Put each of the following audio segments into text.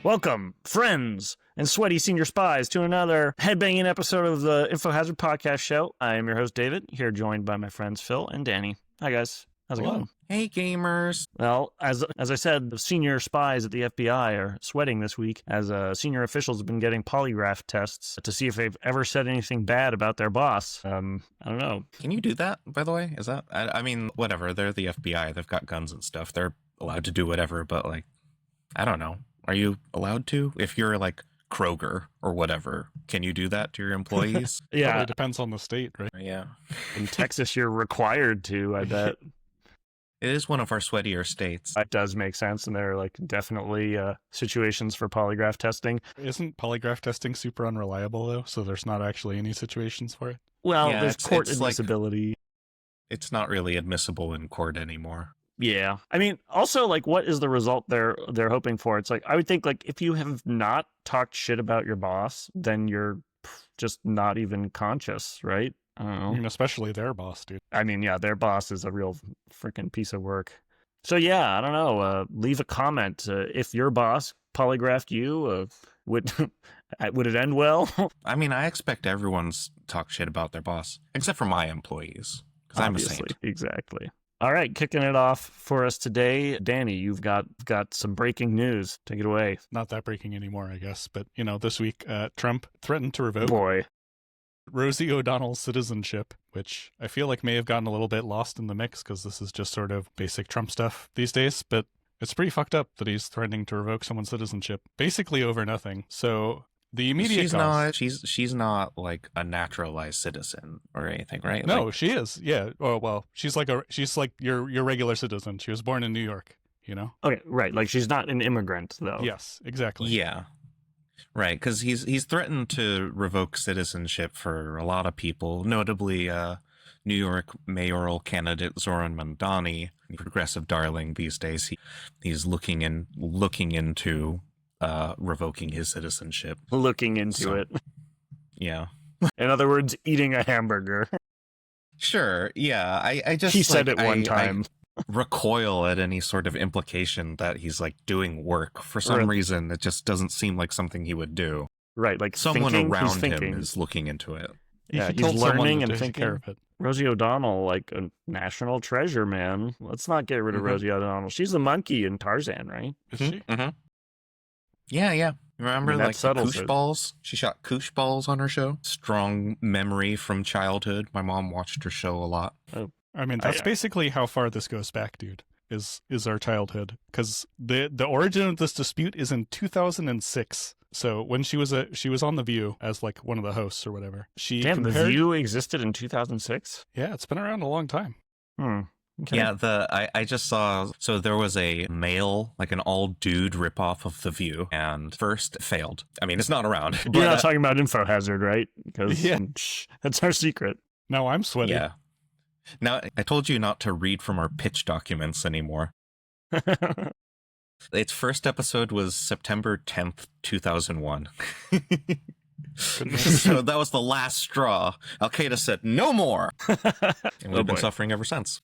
Welcome, friends and sweaty senior spies, to another headbanging episode of the Info Hazard Podcast Show. I am your host, David, here joined by my friends Phil and Danny. Hi, guys. How's it going? Hey, gamers. Well, as I said, the senior spies at the FBI are sweating this week as senior officials have been getting polygraph tests to see if they've ever said anything bad about their boss. I don't know. Can you do that, by the way? Is that... I mean, whatever. They're the FBI. They've got guns and stuff. They're allowed to do whatever, but, like, I don't know. Are you allowed to? If you're, like, Kroger or whatever, can you do that to your employees? Yeah. Probably depends on the state, right? Yeah. In Texas, you're required to, I bet. It is one of our sweatier states. That does make sense, and there are like definitely situations for polygraph testing. Isn't polygraph testing super unreliable, though? So there's not actually any situations for it? Well, Yeah, there's court it's admissibility. It's not really admissible in court anymore. Yeah. I mean, also, like, what is the result they're hoping for? It's like, I would think, like, if you have not talked shit about your boss, then you're just not even conscious, right? I don't know. I mean, especially their boss, dude. I mean, yeah, their boss is a real freaking piece of work. So, yeah, I don't know. Leave a comment. If your boss polygraphed you, would it end well? I mean, I expect everyone's talk shit about their boss, except for my employees, because I'm a saint. Exactly. All right, kicking it off for us today, Danny, you've got some breaking news. Take it away. Not that breaking anymore, I guess. But, you know, this week, Trump threatened to revoke Rosie O'Donnell's citizenship, which I feel like may have gotten a little bit lost in the mix because this is just sort of basic Trump stuff these days. But it's pretty fucked up that he's threatening to revoke someone's citizenship, basically over nothing. So the immediate she's not like a naturalized citizen or anything, right? No, like, she is. Yeah. Oh well, she's like your regular citizen. She was born in New York. You know. Okay, right. Like she's not an immigrant, though. Yes, exactly. Yeah. Right, because he's threatened to revoke citizenship for a lot of people, notably New York mayoral candidate Zoran Mandani, progressive darling these days. He's looking into revoking his citizenship. Looking into it. Yeah. In other words, eating a hamburger. Sure. Yeah. I just he said it one time. Recoil at any sort of implication that he's like doing work. For some reason, it just doesn't seem like something he would do. Right, like someone around him is looking into it. Yeah, he's learning and thinking. Care of it. Rosie O'Donnell, like a national treasure, man. Let's not get rid of Rosie O'Donnell. She's the monkey in Tarzan, right? Is she? Mm-hmm. Yeah. Remember, like, the koosh balls? She shot koosh balls on her show. Strong memory from childhood. My mom watched her show a lot. Oh. I mean, that's basically how far this goes back, dude, is our childhood. Because the origin of this dispute is in 2006. So when she was on The View as like one of the hosts or whatever. The View existed in 2006? Yeah, it's been around a long time. Okay. Yeah, I just saw, so there was a male, like an all-dude ripoff of The View, and first failed. I mean, it's not around. You're not talking about Info Hazard, right? Because that's our secret. Now I'm sweaty. Yeah. Now, I told you not to read from our pitch documents anymore. Its first episode was September 10th, 2001. So that was the last straw. Al-Qaeda said, no more. And we've been suffering ever since.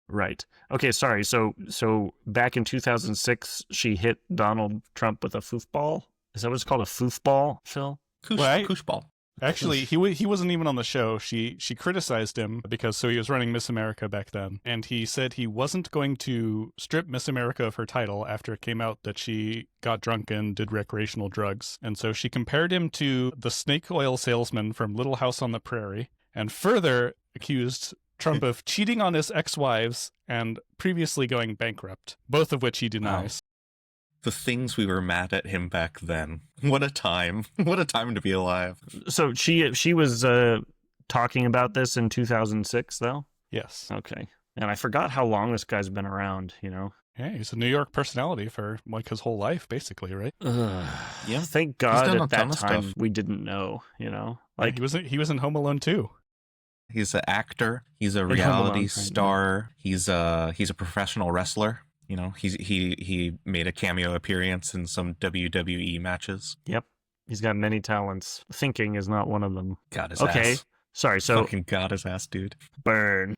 Right. Okay, sorry. So back in 2006, she hit Donald Trump with a foofball? Is that what it's called, a foofball, Phil? Koosh ball. Actually, he wasn't even on the show. She criticized him because he was running Miss America back then, and he said he wasn't going to strip Miss America of her title after it came out that she got drunk and did recreational drugs. And so she compared him to the snake oil salesman from Little House on the Prairie, and further accused Trump of cheating on his ex-wives and previously going bankrupt, both of which he denies. Wow. The things we were mad at him back then. What a time. What a time to be alive. So she was talking about this in 2006, though? Yes. Okay. And I forgot how long this guy's been around, you know? Yeah, he's a New York personality for like his whole life, basically, right? Yeah. Thank God at that time we didn't know, you know? Like he was in Home Alone too. He's an actor. He's a reality star. He's a professional wrestler. You know, he made a cameo appearance in some WWE matches. Yep. He's got many talents. Thinking is not one of them. Got his ass. Sorry, so... Fucking got his ass, dude. Burn.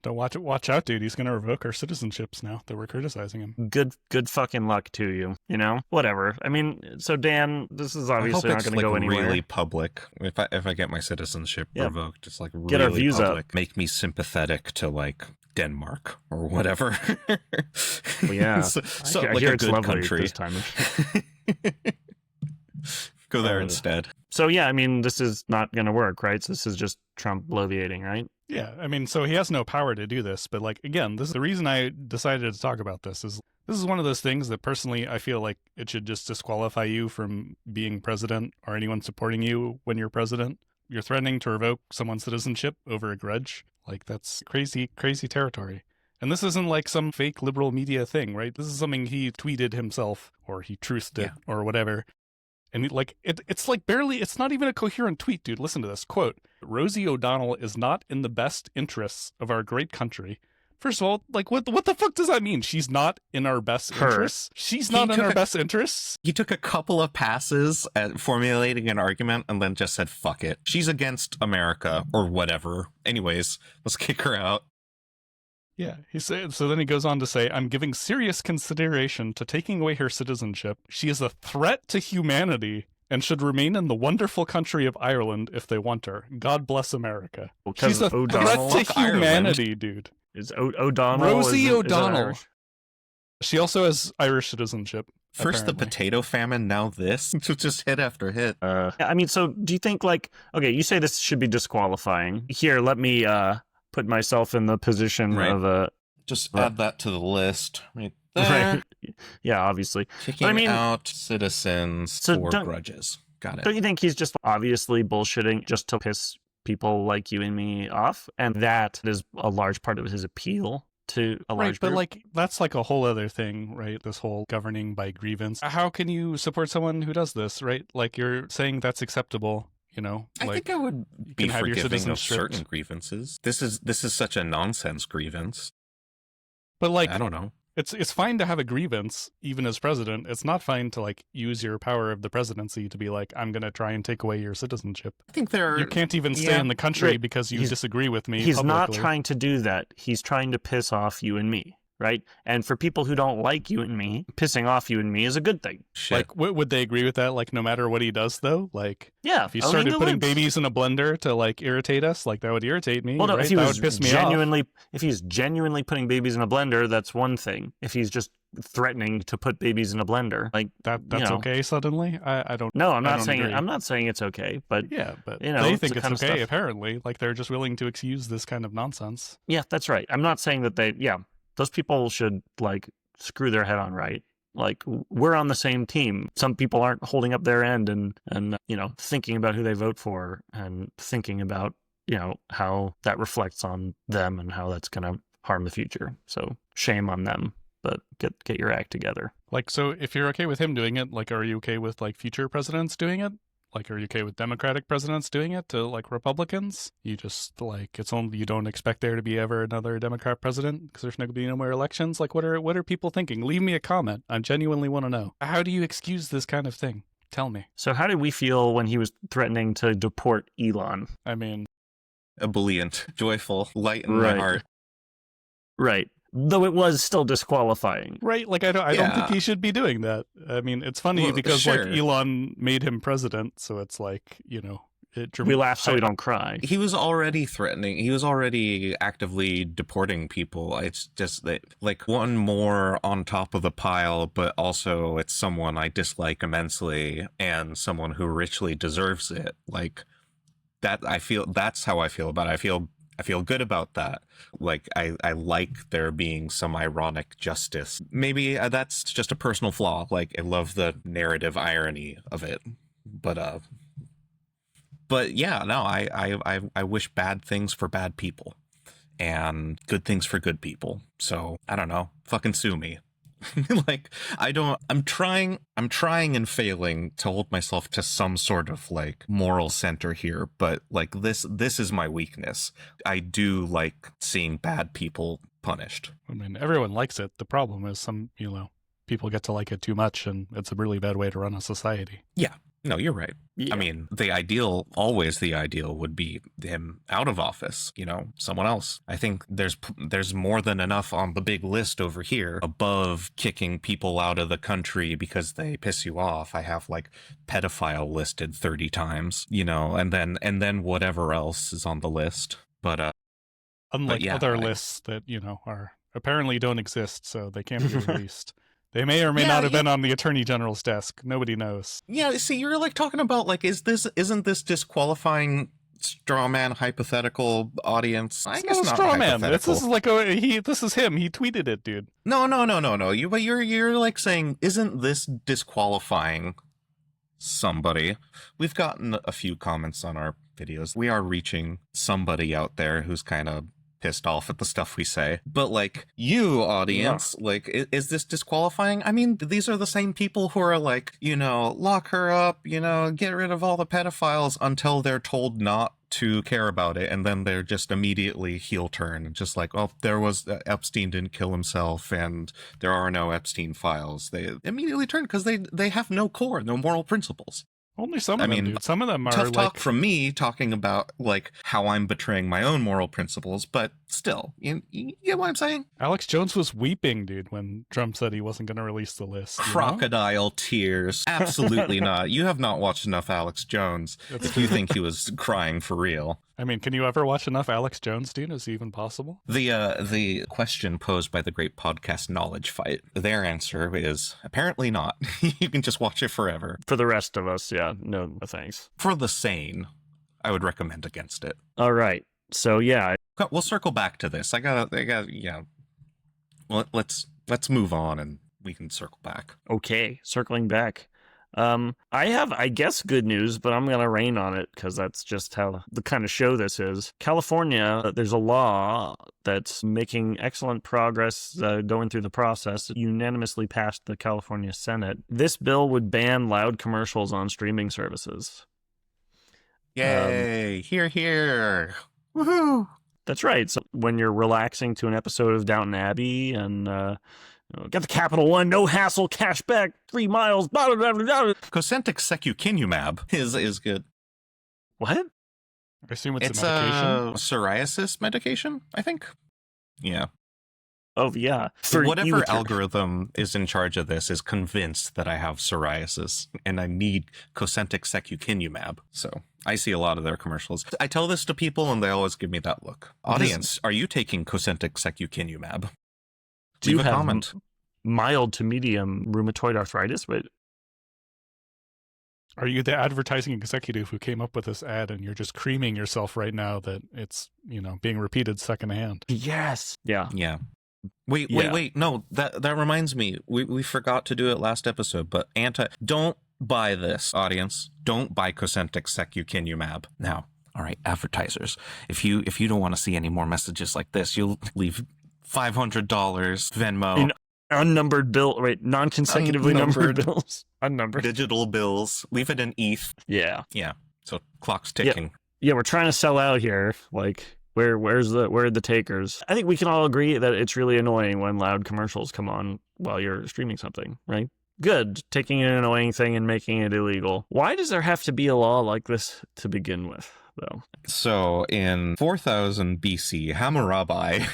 Don't watch out, dude. He's going to revoke our citizenships now that we're criticizing him. Good fucking luck to you, you know? Whatever. I mean, so Dan, this is obviously not going to go anywhere. Really public. If I get my citizenship revoked, it's like get really our views public. up. Make me sympathetic to like Denmark or whatever. Well, yeah. so I like hear a it's good lovely country. this time. Go there instead. So yeah, I mean, this is not going to work, right? So this is just Trump bloviating, right? Yeah, I mean, so he has no power to do this, but like, again, this is the reason I decided to talk about this is one of those things that personally I feel like it should just disqualify you from being president or anyone supporting you when you're president. You're threatening to revoke someone's citizenship over a grudge. Like, that's crazy territory. And this isn't like some fake liberal media thing, right? This is something he tweeted himself, or he truthed it, or whatever. And like it's like barely, it's not even a coherent tweet, dude. Listen to this quote: "Rosie O'Donnell is not in the best interests of our great country." First of all, like what the fuck does that mean? She's not in our best interests. She's not in our best interests. He took a couple of passes at formulating an argument and then just said, "Fuck it. She's against America or whatever. Anyways, let's kick her out." Yeah, he said. So then he goes on to say, "I'm giving serious consideration to taking away her citizenship. She is a threat to humanity and should remain in the wonderful country of Ireland if they want her. God bless America." Well, she's a threat to humanity, dude. Is O'Donnell Rosie O'Donnell? She also has Irish citizenship. First apparently. the potato famine, now this. Just hit after hit. I mean, so do you think like, okay, you say this should be disqualifying. Here, let me put myself in the position of a... Just add that to the list right there. Right. Yeah, obviously. Kicking out citizens for grudges. Got it. Don't you think he's just obviously bullshitting just to piss people like you and me off? And that is a large part of his appeal to a large group. But like that's like a whole other thing, right? This whole governing by grievance. How can you support someone who does this, right? Like you're saying that's acceptable. You know, I think I would be forgiving of certain grievances. This is such a nonsense grievance. But like, I don't know. It's fine to have a grievance, even as president. It's not fine to like use your power of the presidency to be like, I'm going to try and take away your citizenship. I think you can't even stay in the country because you disagree with me. He's publicly. Not trying to do that. He's trying to piss off you and me. Right? And for people who don't like you and me, pissing off you and me is a good thing. Like, would they agree with that? Like, no matter what he does, though? Like, yeah, if he started putting babies in a blender to, like, irritate us, like, that would irritate me, well, no, right? If he that was would piss me off. If he's genuinely putting babies in a blender, that's one thing. If he's just threatening to put babies in a blender, like that's okay suddenly? I don't... No, I'm not saying it's okay, but... Yeah, but you know, they think it's okay, apparently. Like, they're just willing to excuse this kind of nonsense. Yeah, that's right. I'm not saying that they... Yeah. Those people should, like, screw their head on right. Like, we're on the same team. Some people aren't holding up their end and you know, thinking about who they vote for and thinking about, you know, how that reflects on them and how that's going to harm the future. So shame on them, but get your act together. Like, so if you're okay with him doing it, like, are you okay with, like, future presidents doing it? Like, are you okay with Democratic presidents doing it to, like, Republicans? You just, like, it's only, you don't expect there to be ever another Democrat president because there's not going to be no more elections? Like, what are people thinking? Leave me a comment. I genuinely want to know. How do you excuse this kind of thing? Tell me. So how did we feel when he was threatening to deport Elon? I mean... ebullient, joyful, light in my heart. Right. Though it was still disqualifying. Right, like I don't think he should be doing that. I mean, it's funny because like Elon made him president, so it's like, you know, we laugh so we don't cry. He was already threatening. He was already actively deporting people. It's just that, like, one more on top of the pile, but also it's someone I dislike immensely and someone who richly deserves it. Like that, that's how I feel about it. I feel good about that. Like, I like there being some ironic justice. Maybe that's just a personal flaw. Like, I love the narrative irony of it. But yeah, no, I wish bad things for bad people and good things for good people. So I don't know, fucking sue me. Like, I'm trying and failing to hold myself to some sort of like moral center here, but like this is my weakness. I do like seeing bad people punished. I mean, everyone likes it. The problem is some, you know, people get to like it too much, and it's a really bad way to run a society. Yeah. No, you're right. Yeah. I mean, always the ideal would be him out of office, someone else. I think there's more than enough on the big list over here above kicking people out of the country because they piss you off. I have like pedophile listed 30 times, and then whatever else is on the list. But Unlike yeah, other lists that, are apparently don't exist, so they can't be released. They may or may not have been on the Attorney General's desk. Nobody knows. Yeah, see, you're like talking about like, isn't this disqualifying straw man hypothetical audience? I guess not straw man. This hypothetical. is like this is him. He tweeted it, dude. No. You're like saying, isn't this disqualifying somebody? We've gotten a few comments on our videos. We are reaching somebody out there who's kind of pissed off at the stuff we say, but like, you audience, like, is this disqualifying? I mean, these are the same people who are like, lock her up, get rid of all the pedophiles until they're told not to care about it, and then they're just immediately heel turn and just like, oh, there was Epstein didn't kill himself and there are no Epstein files. They immediately turn because they have no moral principles. Only some of them, dude. Some of them are tough talk from me talking about like how I'm betraying my own moral principles, but still, you get what I'm saying? Alex Jones was weeping, dude, when Trump said he wasn't going to release the list. Crocodile tears. Absolutely not. You have not watched enough Alex Jones if you think he was crying for real. I mean, can you ever watch enough Alex Jones, dude? Is it even possible? The question posed by the great podcast Knowledge Fight, their answer is apparently not. You can just watch it forever. For the rest of us, yeah, no thanks. For the sane, I would recommend against it. All right. So yeah, we'll circle back to this. I got yeah. Well, let's move on and we can circle back. Okay, circling back. I have, I guess, good news, but I'm going to rain on it because that's just how the kind of show this is. California, there's a law that's making excellent progress going through the process. It unanimously passed the California Senate. This bill would ban loud commercials on streaming services. Yay! Hear. Woohoo! That's right. So when you're relaxing to an episode of Downton Abbey and get the Capital One, no hassle, cash back, 3 miles, blah, blah, blah, blah. Cosentyx secukinumab is good. What? I assume it's a medication. Psoriasis medication, I think. Yeah. Oh, yeah. Whatever algorithm is in charge of this is convinced that I have psoriasis and I need Cosentyx secukinumab. So I see a lot of their commercials. I tell this to people and they always give me that look. Audience, are you taking Cosentyx secukinumab? Do you Leave a have comment. Mild to medium rheumatoid arthritis? But are you the advertising executive who came up with this ad and you're just creaming yourself right now that it's, being repeated secondhand? Yes. Yeah. Yeah. Wait. No, that reminds me. We forgot to do it last episode, but don't buy this, audience. Don't buy Cosentyx secukinumab. Now, all right, advertisers, if you don't want to see any more messages like this, you'll leave $500 Venmo. In unnumbered non-consecutively numbered bills. Unnumbered. Digital bills. Leave it in ETH. Yeah. Yeah. So clock's ticking. Yeah, we're trying to sell out here. Like, where are the takers? I think we can all agree that it's really annoying when loud commercials come on while you're streaming something, right? Good. Taking an annoying thing and making it illegal. Why does there have to be a law like this to begin with, though? So in 4000 BC, Hammurabi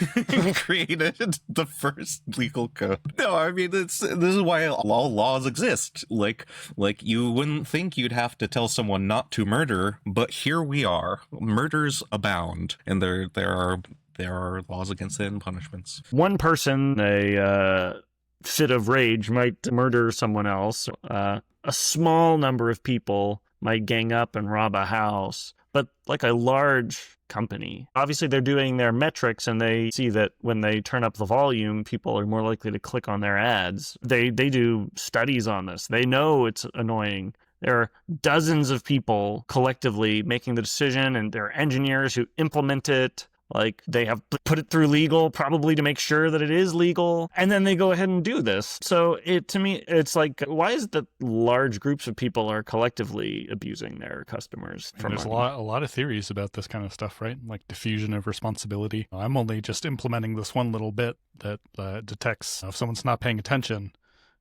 created the first legal code. No, I mean, this is why all laws exist. Like you wouldn't think you'd have to tell someone not to murder, but here we are. Murders abound, and there are laws against it and punishments. One person, a fit of rage, might murder someone else. A small number of people might gang up and rob a house. But like a large company, obviously they're doing their metrics and they see that when they turn up the volume, people are more likely to click on their ads. They do studies on this. They know it's annoying. There are dozens of people collectively making the decision, and there are engineers who implement it. Like, they have put it through legal, probably to make sure that it is legal, and then they go ahead and do this. So to me, it's like, why is it that large groups of people are collectively abusing their customers? There's a lot of theories about this kind of stuff, right? Like diffusion of responsibility. I'm only just implementing this one little bit that detects if someone's not paying attention,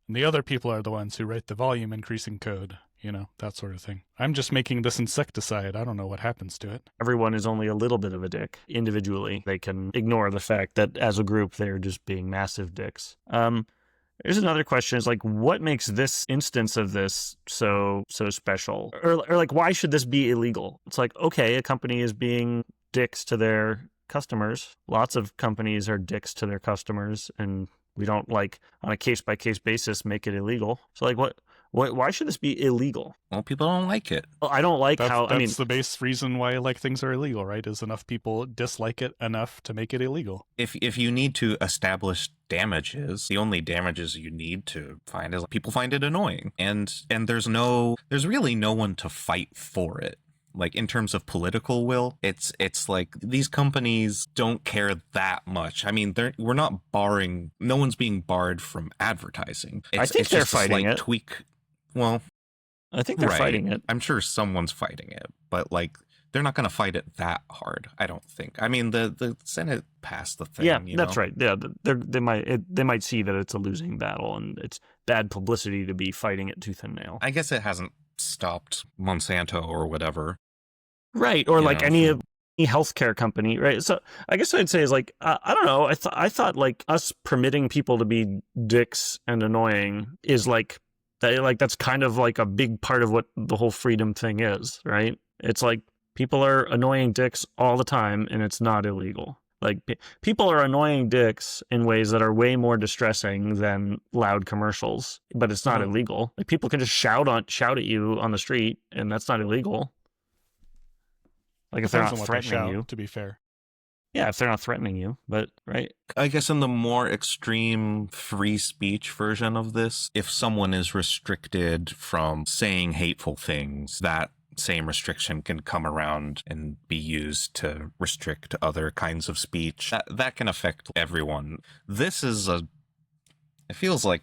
and the other people are the ones who write the volume increasing code. that sort of thing. I'm just making this insecticide. I don't know what happens to it. Everyone is only a little bit of a dick individually. They can ignore the fact that as a group, they're just being massive dicks. Here's another question: is like, what makes this instance of this so special, or like, why should this be illegal? It's like, okay, a company is being dicks to their customers. Lots of companies are dicks to their customers, and we don't like on a case by case basis make it illegal. So like, why should this be illegal? Well, people don't like it. Well, I don't like how. I mean, that's the base reason why like things are illegal, right? Is enough people dislike it enough to make it illegal. If you need to establish damages, the only damages you need to find is people find it annoying, and there's really no one to fight for it. Like in terms of political will, it's like these companies don't care that much. I mean, we're not barring. No one's being barred from advertising. I think they're fighting it. Tweak. Well, I think they're fighting it. I'm sure someone's fighting it, but like they're not going to fight it that hard. I don't think. I mean, the Senate passed the thing. Yeah, that's right. Yeah, they might see that it's a losing battle and it's bad publicity to be fighting it tooth and nail. I guess it hasn't stopped Monsanto or whatever. Right, or like any healthcare company, right? So I guess what I'd say is like, I don't know. I thought like us permitting people to be dicks and annoying is like that. Like that's kind of like a big part of what the whole freedom thing is, right? It's like people are annoying dicks all the time, and it's not illegal. Like people are annoying dicks in ways that are way more distressing than loud commercials, but it's not illegal. Like people can just shout at you on the street, and that's not illegal. Like if they're not threatening you, to be fair. Yeah, if they're not threatening you, but right. I guess in the more extreme free speech version of this, if someone is restricted from saying hateful things, that same restriction can come around and be used to restrict other kinds of speech. That can affect everyone. This is it feels like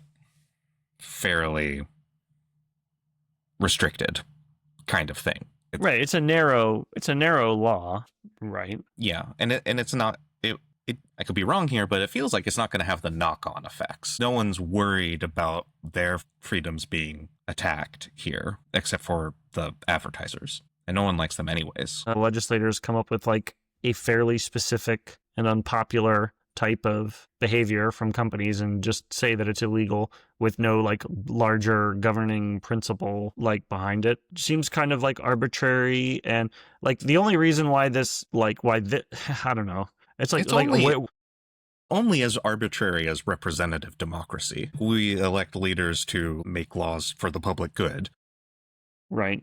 fairly restricted kind of thing. Right, it's a narrow law, right? Yeah, and it's not. I could be wrong here, but it feels like it's not going to have the knock-on effects. No one's worried about their freedoms being attacked here, except for the advertisers, and no one likes them anyways. Legislators come up with like a fairly specific and unpopular type of behavior from companies and just say that it's illegal with no like larger governing principle like behind it. Seems kind of like arbitrary, and like the only reason why this I don't know. It's like only as arbitrary as representative democracy. We elect leaders to make laws for the public good. Right.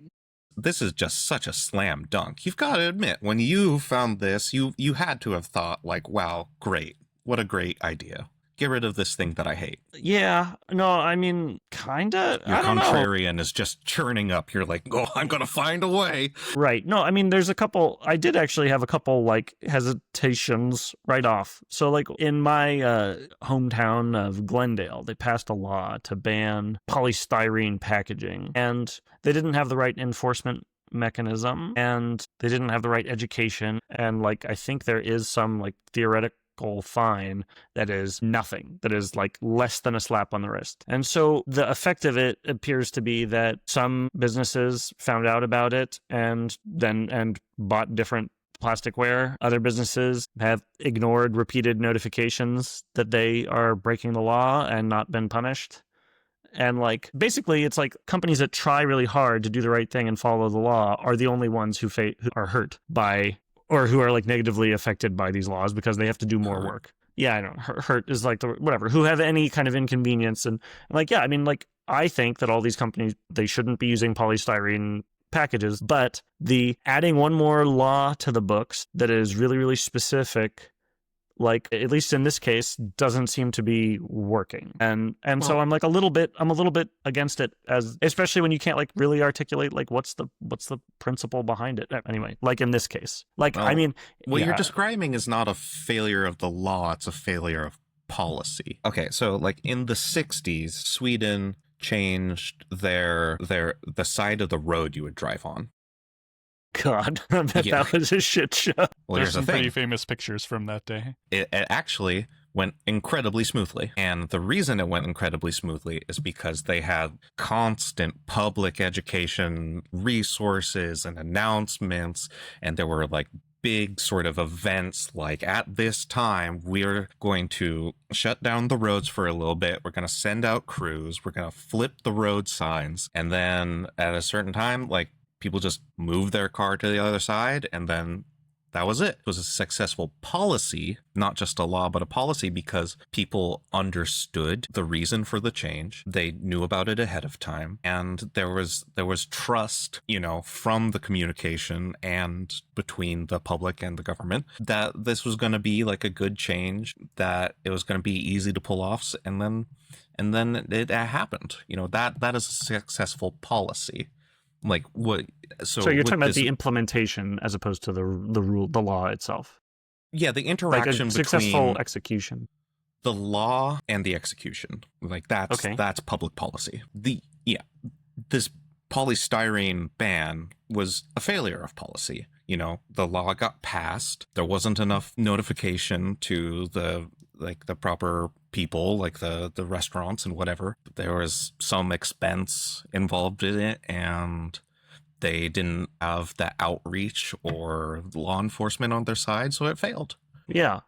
This is just such a slam dunk. You've got to admit, when you found this, you had to have thought like, wow, great. What a great idea. Get rid of this thing that I hate. Yeah. No, I mean, kind of. Your contrarian is just churning up. You're like, oh, I'm going to find a way. Right. No, I mean, I did actually have a couple like hesitations right off. So like in my hometown of Glendale, they passed a law to ban polystyrene packaging, and they didn't have the right enforcement mechanism, and they didn't have the right education. And like, I think there is some like theoretical fine that is nothing, that is like less than a slap on the wrist. And so the effect of it appears to be that some businesses found out about it and bought different plasticware. Other businesses have ignored repeated notifications that they are breaking the law and not been punished. And like basically it's like companies that try really hard to do the right thing and follow the law are the only ones who are hurt by, or who are like negatively affected by these laws because they have to do more work. Yeah, I know. Hurt is like who have any kind of inconvenience. And like, yeah, I mean, like, I think that all these companies, they shouldn't be using polystyrene packages, but the adding one more law to the books that is really, really specific, like, at least in this case, doesn't seem to be working. And so I'm a little bit against it, as especially when you can't like really articulate like what's the principle behind it. Anyway, like in this case. Like, I mean, what you're describing is not a failure of the law, it's a failure of policy. Okay, so like in the 60s, Sweden changed the side of the road you would drive on. God, I bet that was a shit show. Well, there's some pretty famous pictures from that day. It actually, went incredibly smoothly. And the reason it went incredibly smoothly is because they had constant public education resources and announcements, and there were like big sort of events like, at this time we're going to shut down the roads for a little bit, we're going to send out crews, we're going to flip the road signs, and then at a certain time, like, people just move their car to the other side, and then that was it. It was a successful policy, not just a law, but a policy, because people understood the reason for the change. They knew about it ahead of time. And there was trust, from the communication and between the public and the government, that this was going to be like a good change, that it was going to be easy to pull off. And then it happened. That is a successful policy. Like what? So you're talking about the implementation as opposed to the law itself. Yeah, the interaction like a successful between execution, the law and the execution. Like that's public policy. This polystyrene ban was a failure of policy. The law got passed. There wasn't enough notification to the proper people, like the restaurants and whatever. There was some expense involved in it, and they didn't have the outreach or law enforcement on their side, so it failed. Yeah,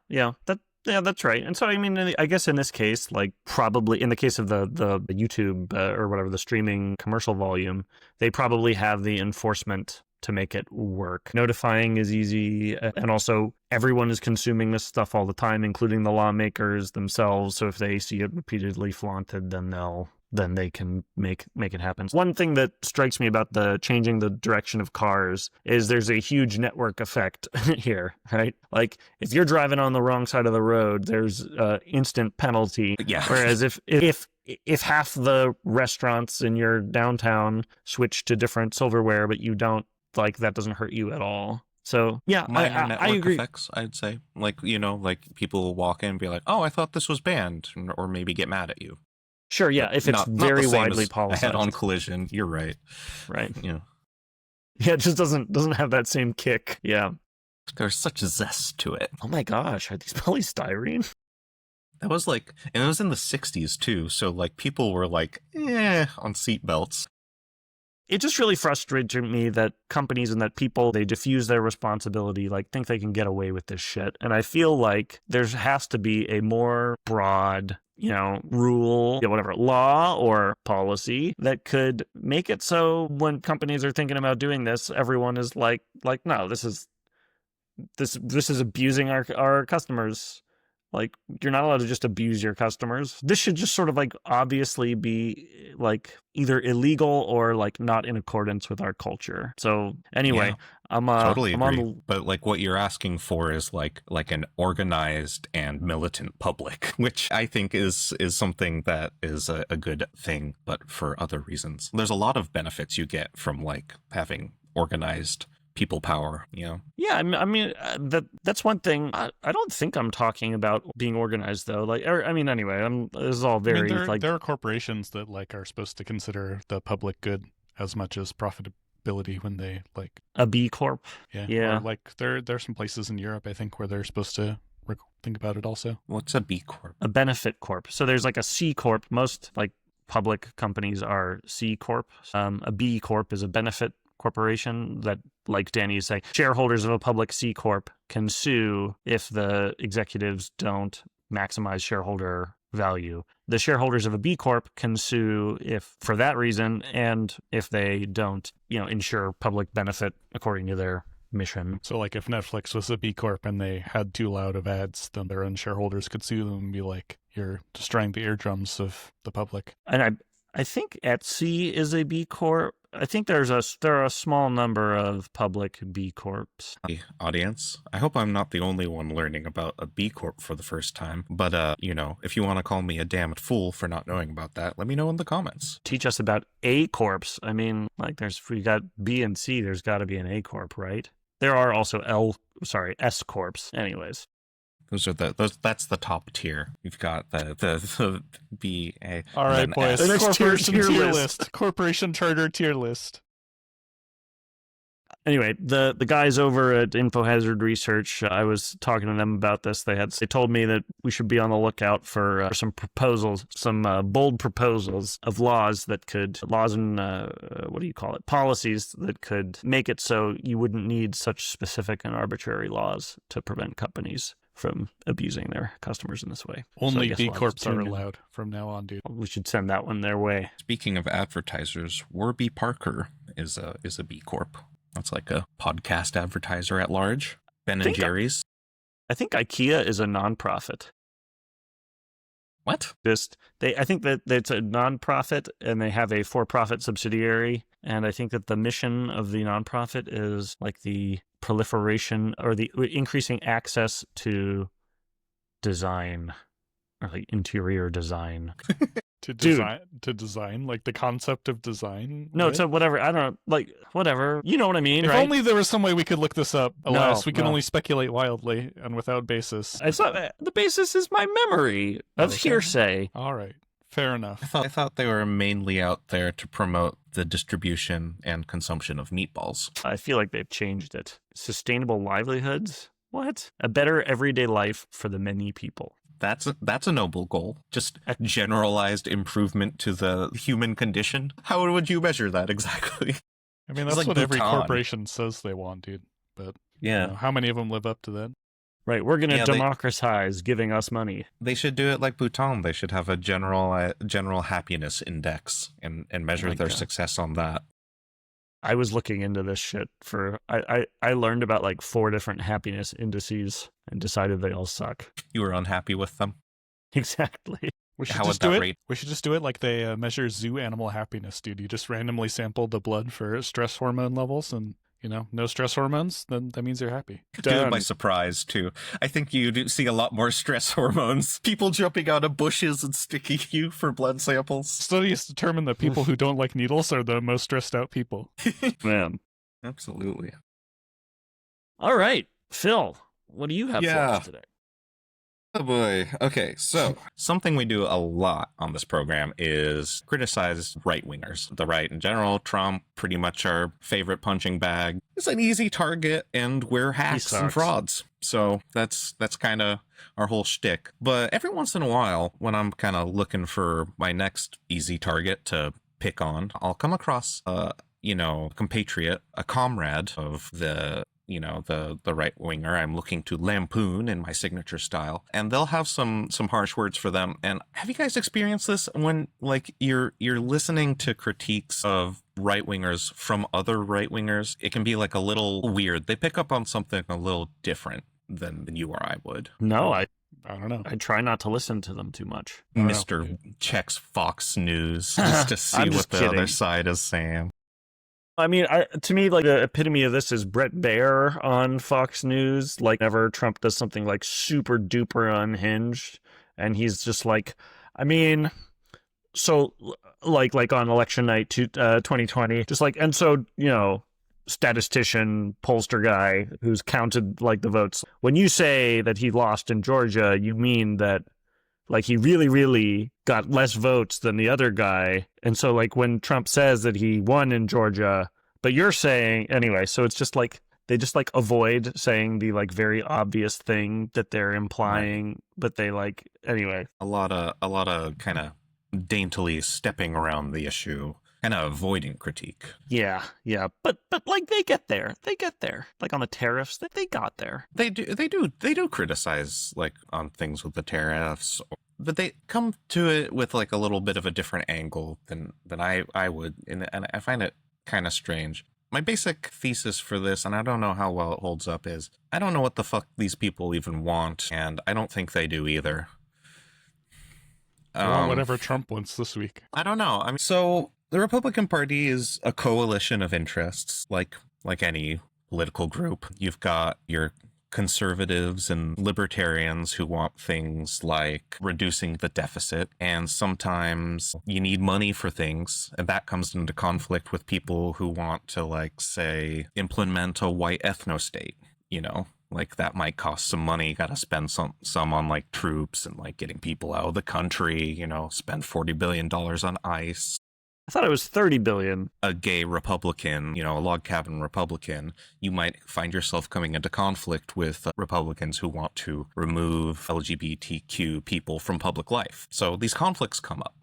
that's right. And so, I mean, I guess in this case, like probably in the case of the YouTube or whatever, the streaming commercial volume, they probably have the enforcement to make it work. Notifying is easy, and also everyone is consuming this stuff all the time, including the lawmakers themselves. So if they see it repeatedly flaunted, then they can make it happen. One thing that strikes me about the changing the direction of cars is there's a huge network effect here, right? Like if you're driving on the wrong side of the road, there's instant penalty. Yeah. Whereas if half the restaurants in your downtown switch to different silverware, but you don't, like, that doesn't hurt you at all. So yeah, I agree. Effects, I'd say, like people will walk in and be like, "Oh, I thought this was banned," or maybe get mad at you. Sure, yeah, if it's very widely politicized. A head-on collision, you're right. Right. Yeah, it just doesn't have that same kick. Yeah, there's such a zest to it. Oh my gosh, are these polystyrene? That was like, and it was in the 60s too, so like people were like, on seatbelts. It just really frustrated me that companies and that people, they diffuse their responsibility, like think they can get away with this shit. And I feel like there has to be a more broad, rule, whatever, law or policy that could make it so when companies are thinking about doing this, everyone is like, no, this is abusing our customers. Like, you're not allowed to just abuse your customers. This should just sort of like obviously be like either illegal or like not in accordance with our culture. So anyway, yeah, I'm totally agree. But like what you're asking for is like an organized and militant public, which I think is something that is a good thing, but for other reasons. There's a lot of benefits you get from like having organized people power, Yeah, I mean that's one thing. I don't think I'm talking about being organized though. Like, anyway, this is all very there are corporations that like are supposed to consider the public good as much as profitability when they like a B Corp. Yeah. Or like there's some places in Europe, I think, where they're supposed to think about it also. What's a B Corp? A benefit corp. So there's like a C Corp. Most like public companies are C Corp. A B Corp is a benefit corporation that, like Danny is saying, shareholders of a public C Corp can sue if the executives don't maximize shareholder value. The shareholders of a B Corp can sue if for that reason, and if they don't, ensure public benefit according to their mission. So like if Netflix was a B Corp and they had too loud of ads, then their own shareholders could sue them and be like, you're destroying the eardrums of the public. And I think Etsy is a B Corp. I think there are a small number of public B Corps. Audience, I hope I'm not the only one learning about a B Corp for the first time. But, if you want to call me a damned fool for not knowing about that, let me know in the comments. Teach us about A Corps. I mean, like we got B and C, there's got to be an A Corp, right? There are also S Corps. Anyways. That's the top tier. You've got the B, A. All right, boys. The next corporation tier list. Corporation charter tier list. Anyway, the guys over at InfoHazard Research, I was talking to them about this. They told me that we should be on the lookout for some proposals, some bold proposals of laws and what do you call it, policies that could make it so you wouldn't need such specific and arbitrary laws to prevent companies from abusing their customers in this way. Only B Corps are allowed from now on, dude. We should send that one their way. Speaking of advertisers, Warby Parker is a B Corp. That's like a podcast advertiser at large. Ben and Jerry's. I think IKEA is a nonprofit. What? I think that it's a nonprofit and they have a for-profit subsidiary. And I think that the mission of the nonprofit is like the proliferation or the increasing access to design or like interior design. To design, like the concept of design. No, it's whatever. I don't know, like whatever. You know what I mean, if right? only there was some way we could look this up. Alas, we can no. only speculate wildly and without basis. It's not, the basis is my memory of hearsay. All right, fair enough. I thought they were mainly out there to promote the distribution and consumption of meatballs. I feel like they've changed it. Sustainable livelihoods? What? A better everyday life for the many people. That's a noble goal. Just a generalized improvement to the human condition. How would you measure that exactly? I mean, that's like what every corporation says they want, dude. But yeah, how many of them live up to that? Right, we're going to democratize giving us money. They should do it like Bhutan. They should have a general happiness index and measure their success on that. I was looking into this shit I learned about like 4 different happiness indices and decided they all suck. You were unhappy with them? Exactly. We should just do it. We should just do it like they measure zoo animal happiness, dude. You just randomly sample the blood for stress hormone levels and, no stress hormones, then that means you're happy. Do it by surprise, too. I think you do see a lot more stress hormones. People jumping out of bushes and sticking you for blood samples. Studies determine that people who don't like needles are the most stressed out people. Man. Absolutely. All right. Phil, what do you have for us today? Oh boy. Okay, so something we do a lot on this program is criticize right-wingers. The right in general, Trump, pretty much our favorite punching bag. It's an easy target, and we're hacks and frauds. So that's kind of our whole shtick. But every once in a while, when I'm kind of looking for my next easy target to pick on, I'll come across a compatriot, a comrade of the right winger I'm looking to lampoon in my signature style, and they'll have some harsh words for them. And have you guys experienced this when like you're listening to critiques of right wingers from other right wingers? It can be like a little weird. They pick up on something a little different than you or I would. No, I don't know. I try not to listen to them too much. Mr. checks Fox News just to see what the other side is saying. I mean, to me, like, the epitome of this is Brett Baer on Fox News. Like, whenever Trump does something, like, super duper unhinged, and he's just like, I mean, so, like on election night 2020, just like, and so, statistician, pollster guy who's counted, like, the votes. When you say that he lost in Georgia, you mean that, like, he really, really got less votes than the other guy. And so, like, when Trump says that he won in Georgia, but you're saying, anyway, so it's just like, they just, like, avoid saying the, like, very obvious thing that they're implying, right. But they, like, anyway. A lot of kind of daintily stepping around the issue, kind of avoiding critique. Yeah. But like, they get there. Like, on the tariffs, they got there. They do criticize, like, on things with the tariffs, but they come to it with, like, a little bit of a different angle than I would, and I find it kind of strange. My basic thesis for this, and I don't know how well it holds up, is I don't know what the fuck these people even want, and I don't think they do either. Whatever Trump wants this week. I don't know. I mean, so the Republican Party is a coalition of interests, like any political group. You've got your conservatives and libertarians who want things like reducing the deficit, and sometimes you need money for things, and that comes into conflict with people who want to, like, say, implement a white ethno-state, like that might cost some money. Got to spend some on, like, troops and, like, getting people out of the country, spend $40 billion on ICE. I thought it was 30 billion. A gay Republican, a log cabin Republican, you might find yourself coming into conflict with Republicans who want to remove LGBTQ people from public life. So these conflicts come up.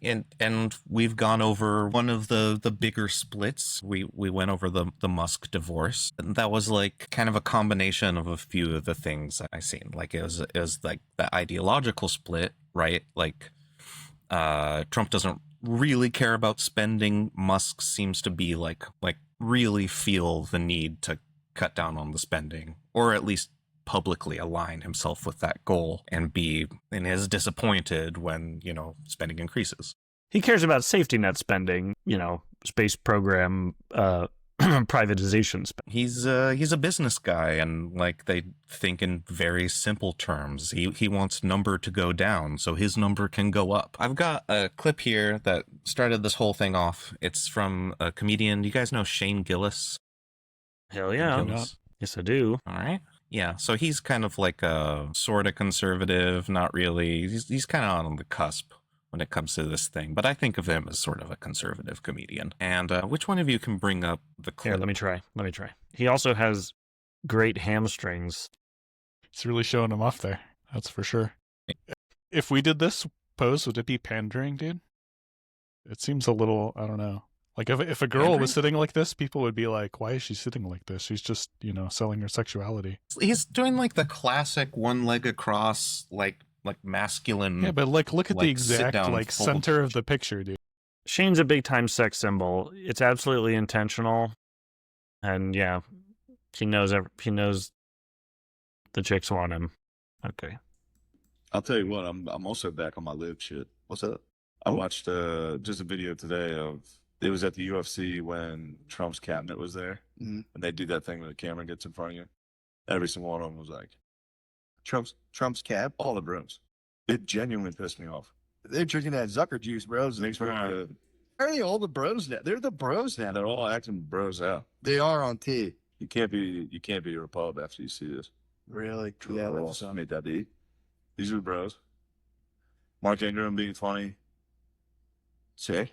And we've gone over one of the bigger splits. We went over the Musk divorce. And that was like kind of a combination of a few of the things I seen. Like it was like the ideological split, right? Like Trump doesn't really care about spending. Musk seems to be like really feel the need to cut down on the spending, or at least publicly align himself with that goal, and is disappointed when, spending increases. He cares about safety net spending, space program, privatization spending. He's a business guy, and like they think in very simple terms. He wants number to go down so his number can go up. I've got a clip here that started this whole thing off. It's from a comedian. You guys know Shane Gillis? Hell yeah. Yes, I do. All right. Yeah, so he's kind of like a sort of conservative, not really. He's kind of on the cusp when it comes to this thing, but I think of him as sort of a conservative comedian. And which one of you can bring up the clip? Here, let me try. He also has great hamstrings. It's really showing him off there. That's for sure. If we did this pose, would it be pandering, dude? It seems a little, I don't know. Like if a girl was sitting like this, people would be like, why is she sitting like this? She's just, selling her sexuality. He's doing like the classic one leg across, like masculine. Yeah, but look at the exact center of the picture, dude. Shane's a big time sex symbol. It's absolutely intentional. And yeah, he knows the chicks want him. Okay. I'll tell you what, I'm also back on my live shit. What's up? I watched just a video today of, it was at the UFC when Trump's cabinet was there, and they do that thing where the camera gets in front of you. Every single one of them was like, Trump's cab? all the rooms. It genuinely pissed me off. They're drinking that Zucker juice, bros. Are they all the bros now? They're the bros now. They're all acting bros out. They are on T. You can't be a Repub after you see this. Really? Yeah, that's made that eat. These are the bros. Mark Ingram being funny. Say.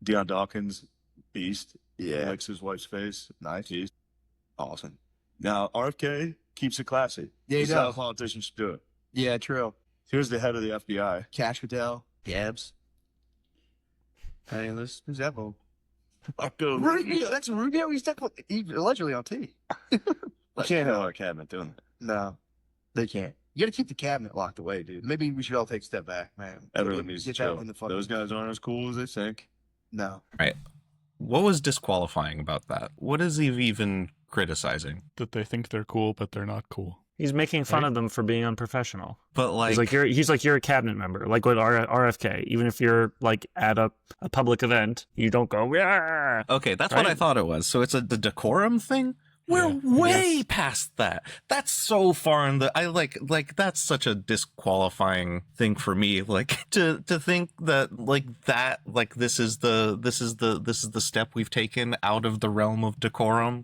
Deion Dawkins, beast. Yeah. Licks his wife's face. Nice. Beast. Awesome. Now, RFK keeps it classy. Yeah, he This is how does. politicians should do it. Yeah, true. Here's the head of the FBI. Cash Patel. Gabs. Hey, who's that vote? Rubio. That's Rubio. He's allegedly on T. You can't have our cabinet doing that. No, they can't. You got to keep the cabinet locked away, dude. Maybe we should all take a step back, man. Everyone needs to Get that chill. in the fucking... Those guys aren't as cool as they think. No. Right. What was disqualifying about that? What is he even criticizing? That they think they're cool, but they're not cool. He's making fun of them for being unprofessional. But like, he's like you're a cabinet member, like with RFK. Even if you're like at a public event, you don't go. Rawr! Okay, that's right? what I thought it was. So it's the decorum thing. We're way past that. That's so far in the. I like that's such a disqualifying thing for me. Like to think that this is the step we've taken out of the realm of decorum.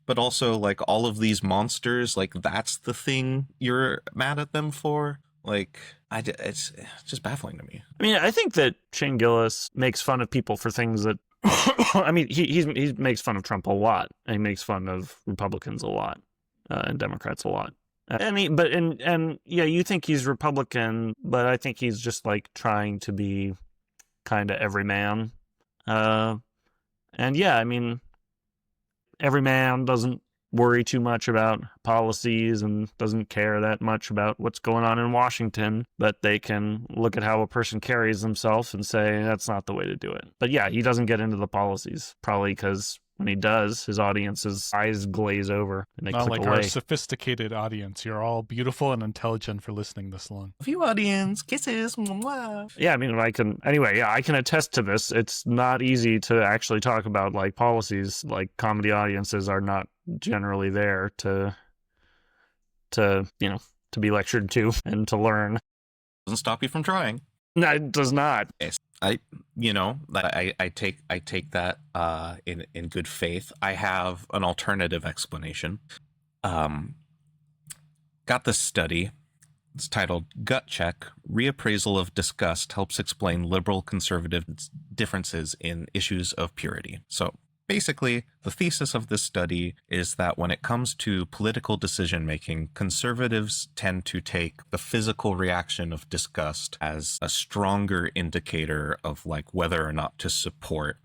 But also like all of these monsters, like that's the thing you're mad at them for. Like it's just baffling to me. I mean, I think that Shane Gillis makes fun of people for things that. I mean, he makes fun of Trump a lot, and he makes fun of Republicans a lot, and Democrats a lot. And you think he's Republican, but I think he's just like trying to be kind of everyman. And yeah, I mean, every man doesn't worry too much about policies and doesn't care that much about what's going on in Washington, but they can look at how a person carries themselves and say that's not the way to do it. But yeah, he doesn't get into the policies, probably because when he does, his audience's eyes glaze over and they Not click like away. our sophisticated audience. You're all beautiful and intelligent for listening this long. A few audience kisses. Mwah. Yeah, I mean, I can attest to this. It's not easy to actually talk about like policies. Like comedy audiences are not generally there to be lectured to and to learn. Doesn't stop you from trying. No, it does not. I take that in good faith. I have an alternative explanation. Got this study It's titled Gut Check, Reappraisal of Disgust Helps Explain Liberal Conservative Differences in Issues of Purity. So basically, the thesis of this study is that when it comes to political decision-making, conservatives tend to take the physical reaction of disgust as a stronger indicator of like whether or not to support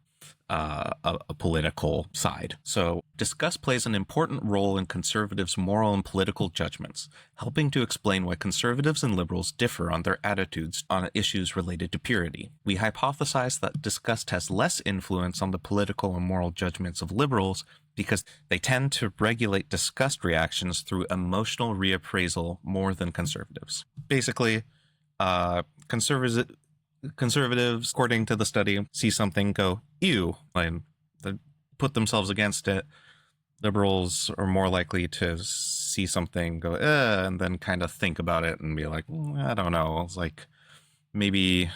a political side. So disgust plays an important role in conservatives' moral and political judgments, helping to explain why conservatives and liberals differ on their attitudes on issues related to purity. We hypothesize that disgust has less influence on the political and moral judgments of liberals because they tend to regulate disgust reactions through emotional reappraisal more than conservatives. Basically, conservatives, according to the study, see something, go, ew, and they put themselves against it. Liberals are more likely to see something, go, and then kind of think about it and be like, I don't know. It's like, maybe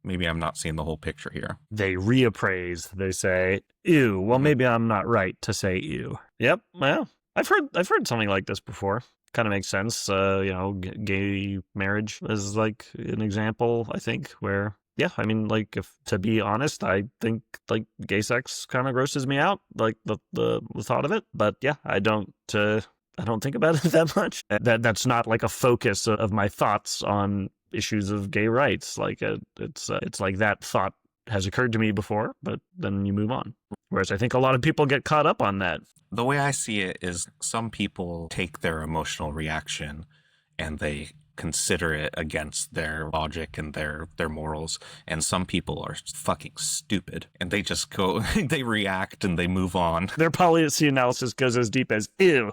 I'm not seeing the whole picture here. They reappraise. They say, ew, well, maybe I'm not right to say ew. Yep, well, I've heard something like this before. Kind of makes sense. Gay marriage is like an example, I think, where, yeah, I mean, like, if to be honest, I think like gay sex kind of grosses me out, like the thought of it. But yeah, I don't think about it that much. That's not like a focus of my thoughts on issues of gay rights. Like it's like that thought has occurred to me before, but then you move on. Whereas I think a lot of people get caught up on that. The way I see it is some people take their emotional reaction and they consider it against their logic and their morals. And some people are fucking stupid and they just go, they react and they move on. Their policy analysis goes as deep as, ew.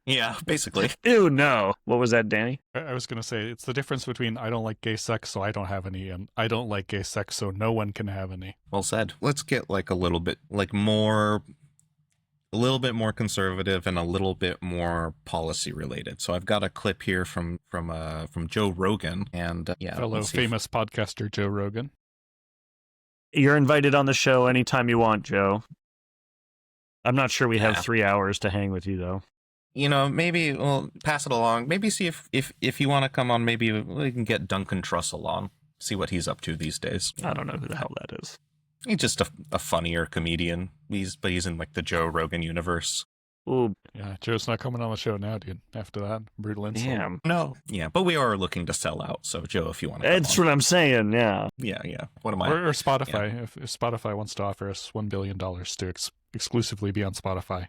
Yeah, basically. Ew, no. What was that, Danny? I was going to say, it's the difference between I don't like gay sex, so I don't have any, and I don't like gay sex, so no one can have any. Well said. Let's get like a little bit more conservative and a little bit more policy related. So I've got a clip here from Joe Rogan and fellow famous podcaster Joe Rogan. You're invited on the show anytime you want, Joe. I'm not sure we have 3 hours to hang with you though. You know, maybe we'll pass it along. Maybe see if you want to come on, maybe we can get Duncan Trussell on. See what he's up to these days. I don't know who the hell that is. He's just a funnier comedian. He's in like the Joe Rogan universe. Ooh. Yeah, Joe's not coming on the show now, dude. After that, brutal insult. Damn. No. Yeah, but we are looking to sell out. So Joe, if you want to That's what I'm saying, yeah. Yeah. What am I? Or Spotify. Yeah. If Spotify wants to offer us $1 billion to exclusively be on Spotify.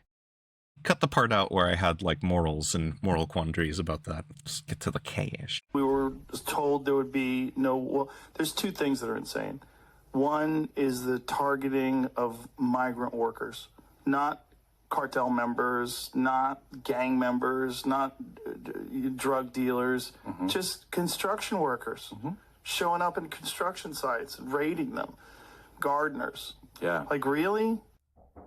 Cut the part out where I had like morals and moral quandaries about that. Just get to the K-ish. We were told there would be there's two things that are insane. One is the targeting of migrant workers, not cartel members, not gang members, not drug dealers, just construction workers showing up in construction sites, raiding them, gardeners. Yeah. Like, really?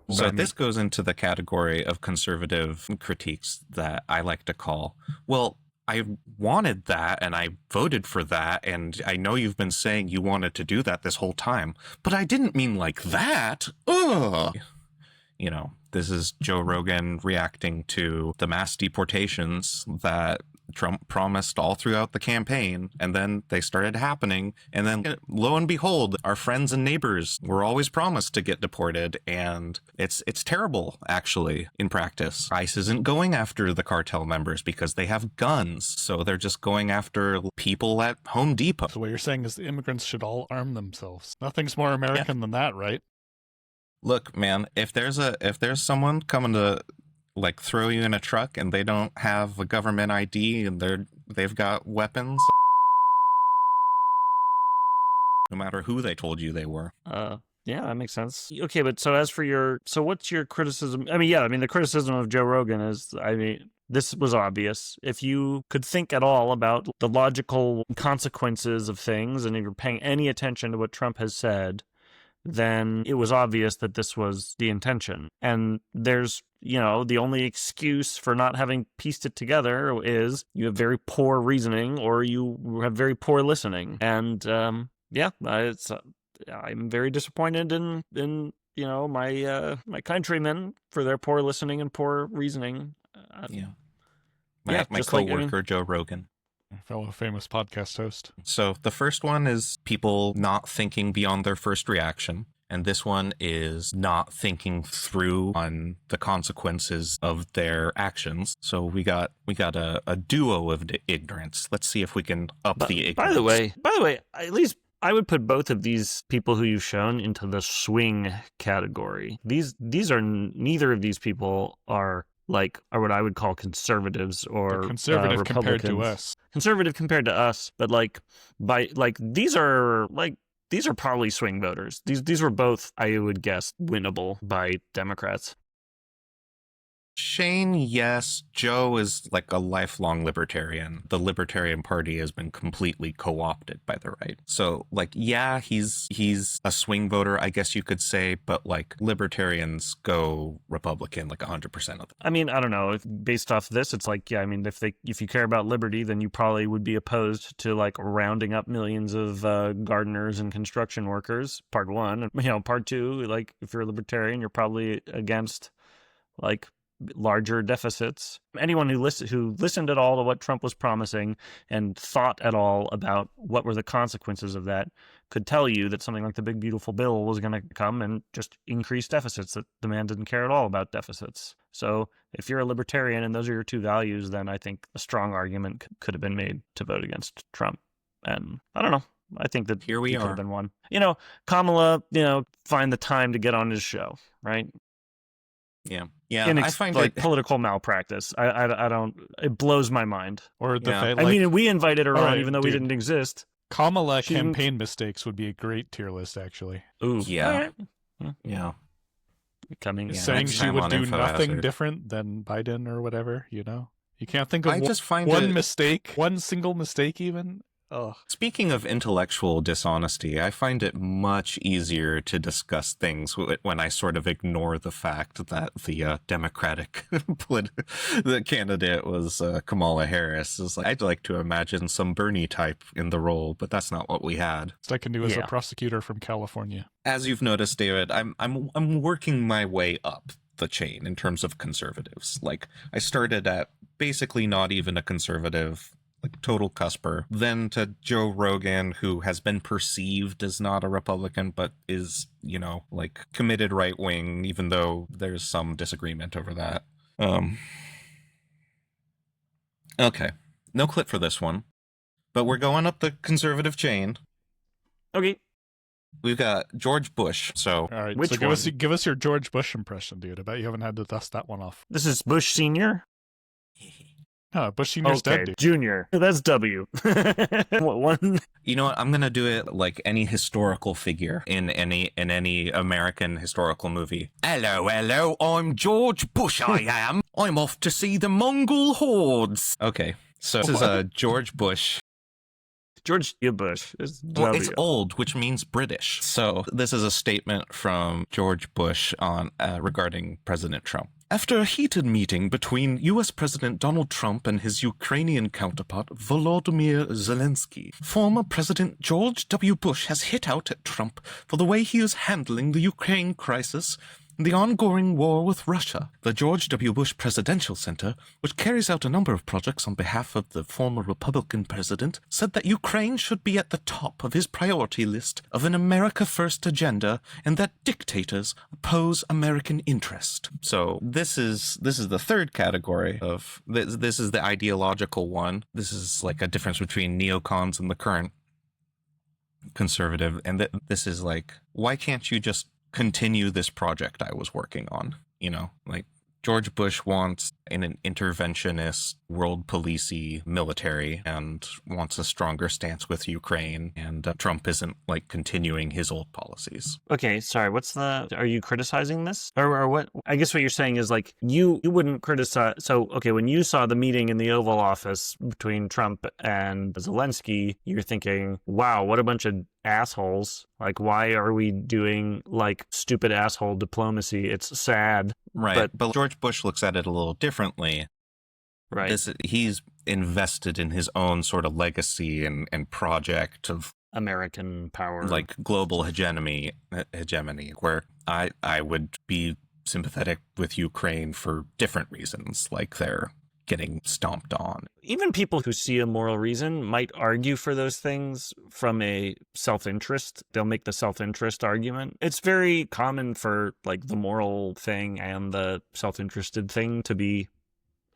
So this goes into the category of conservative critiques that I like to call, well, I wanted that and I voted for that, and I know you've been saying you wanted to do that this whole time, but I didn't mean like that. Ugh. You know, this is Joe Rogan reacting to the mass deportations that Trump promised all throughout the campaign, and then they started happening, and then lo and behold, our friends and neighbors were always promised to get deported, and it's terrible, actually, in practice. ICE isn't going after the cartel members because they have guns, so they're just going after people at Home Depot. So what you're saying is the immigrants should all arm themselves. Nothing's more American than that, right? Look, man, if there's someone coming to like throw you in a truck and they don't have a government ID and they've got weapons, no matter who they told you they were. Yeah, that makes sense. Okay, but so what's your criticism? I mean, the criticism of Joe Rogan is, this was obvious. If you could think at all about the logical consequences of things, and if you're paying any attention to what Trump has said, then it was obvious that this was the intention. And there's, the only excuse for not having pieced it together is you have very poor reasoning or you have very poor listening. And I'm very disappointed in my countrymen for their poor listening and poor reasoning. My coworker, Joe Rogan. Fellow famous podcast host. So the first one is people not thinking beyond their first reaction. And this one is not thinking through on the consequences of their actions. So we got a duo of ignorance. Let's see if we can up the ignorance. By the way, at least I would put both of these people who you've shown into the swing category. These are neither of these people are what I would call conservatives or They're conservative Republicans. compared to us. Conservative compared to us, but these are probably swing voters. These were both, I would guess, winnable by Democrats. Shane, yes. Joe is like a lifelong libertarian. The Libertarian Party has been completely co-opted by the right. So, yeah, he's a swing voter, I guess you could say, but libertarians go Republican 100% of them. I mean, I don't know. Based off this, it's if you care about liberty, then you probably would be opposed to rounding up millions of gardeners and construction workers. Part one, and part two, if you're a libertarian, you're probably against larger deficits. Anyone who listened at all to what Trump was promising and thought at all about what were the consequences of that could tell you that something like the big beautiful bill was going to come and just increase deficits, that the man didn't care at all about deficits. So if you're a libertarian and those are your two values, then I think a strong argument could have been made to vote against Trump. And I don't know. I think that here we he are. could have been one. Kamala, find the time to get on his show, right? Yeah, I find political malpractice. I don't. It blows my mind. Or the fact, I mean, we invited her on, right, even though we didn't exist. Kamala campaign mistakes would be a great tier list, actually. Ooh, yeah, right. yeah. Saying she would do nothing different than Biden or whatever. You can't think of one single mistake, even. Ugh. Speaking of intellectual dishonesty, I find it much easier to discuss things when I sort of ignore the fact that the Democratic the candidate was Kamala Harris. I'd like to imagine some Bernie type in the role, but that's not what we had. I can do as a prosecutor from California. As you've noticed, David, I'm working my way up the chain in terms of conservatives. I started at basically not even a conservative, total cusper, then to Joe Rogan, who has been perceived as not a Republican, but is, committed right wing, even though there's some disagreement over that. Okay. No clip for this one, but we're going up the conservative chain. Okay. We've got George Bush. So, all right. Which give us your George Bush impression, dude. I bet you haven't had to dust that one off. This is Bush Senior. No, Bush Senior's dead, dude. Junior. That's W. One. You know what? I'm gonna do it like any historical figure in any American historical movie. Hello, I'm George Bush. I am. I'm off to see the Mongol hordes. Okay, so this is George Bush. George W. Bush. Well, it's old, which means British. So this is a statement from George Bush on regarding President Trump. After a heated meeting between U.S. President Donald Trump and his Ukrainian counterpart, Volodymyr Zelensky, former President George W. Bush has hit out at Trump for the way he is handling the Ukraine crisis and the ongoing war with Russia. The George W. Bush Presidential Center, which carries out a number of projects on behalf of the former Republican president, said that Ukraine should be at the top of his priority list of an America First agenda and that dictators oppose American interest. So this is the third category of this is the ideological one. This is like a difference between neocons and the current conservative, and this is like, why can't you just continue this project I was working on? Like George Bush wants an interventionist, world policey military and wants a stronger stance with Ukraine, and Trump isn't like continuing his old policies. Okay, sorry, are you criticizing this? Or what? I guess what you're saying is like, you wouldn't criticize. So, okay, when you saw the meeting in the Oval Office between Trump and Zelensky, you're thinking, wow, what a bunch of assholes. Like, why are we doing like stupid asshole diplomacy? It's sad. Right. But George Bush looks at it a little differently. Right. He's invested in his own sort of legacy and project of American power, like global hegemony, where I would be sympathetic with Ukraine for different reasons, like their getting stomped on. Even people who see a moral reason might argue for those things from a self-interest. They'll make the self-interest argument. It's very common for like the moral thing and the self-interested thing to be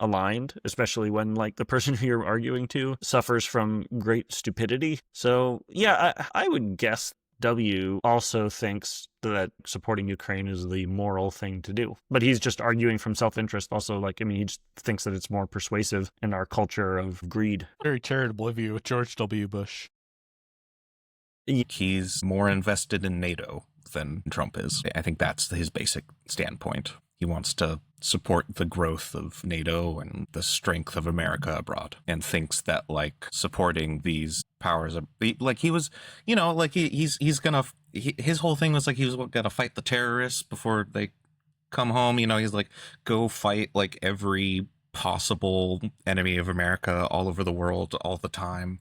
aligned, especially when like the person who you're arguing to suffers from great stupidity. So yeah, I would guess W also thinks that supporting Ukraine is the moral thing to do. But he's just arguing from self-interest also. Like, I mean, he just thinks that it's more persuasive in our culture of greed. Very charitable of you, George W. Bush. He's more invested in NATO than Trump is. I think that's his basic standpoint. He wants to support the growth of NATO and the strength of America abroad, and thinks that like supporting these powers, like he was, you know, like he's gonna, his whole thing was like he was gonna fight the terrorists before they come home. You know, he's like, go fight like every possible enemy of America all over the world all the time.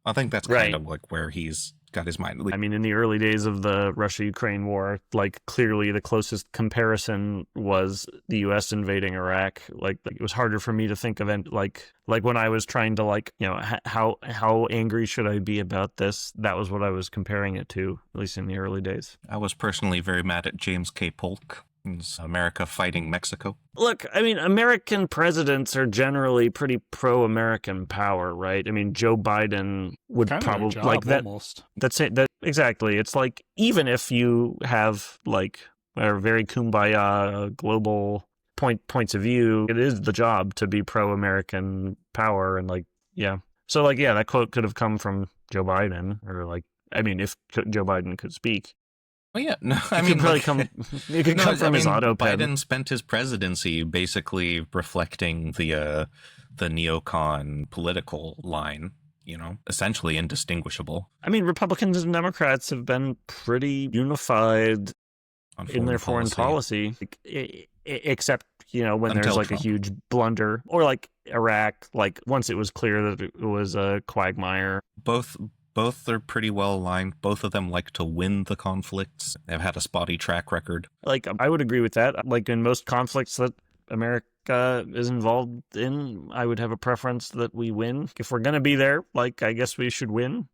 I think that's kind of like where he's got his mind. I mean, in the early days of the Russia-Ukraine war, like clearly the closest comparison was the U.S. invading Iraq. Like it was harder for me to think of it. Like when I was trying to like, you know, how angry should I be about this? That was what I was comparing it to, at least in the early days. I was personally very mad at James K. Polk. America fighting Mexico. Look, I mean, American presidents are generally pretty pro-American power, right? I mean, Joe Biden would kind probably of job, like that. Almost. That's it. That exactly. It's like even if you have like a very kumbaya global points of view, it is the job to be pro-American power, and like yeah. So like yeah, that quote could have come from Joe Biden, or like I mean, if Joe Biden could speak. Well, yeah, no, I It mean, could probably like, come. It could come from his auto pen. Biden spent his presidency basically reflecting the neocon political line, you know, essentially indistinguishable. I mean, Republicans and Democrats have been pretty unified in their foreign policy, except, you know, when there's like Trump. A huge blunder, or like Iraq, like once it was clear that it was a quagmire. Both are pretty well aligned. Both of them like to win the conflicts. They've had a spotty track record. Like, I would agree with that. Like, in most conflicts that America is involved in, I would have a preference that we win. If we're going to be there, like, I guess we should win.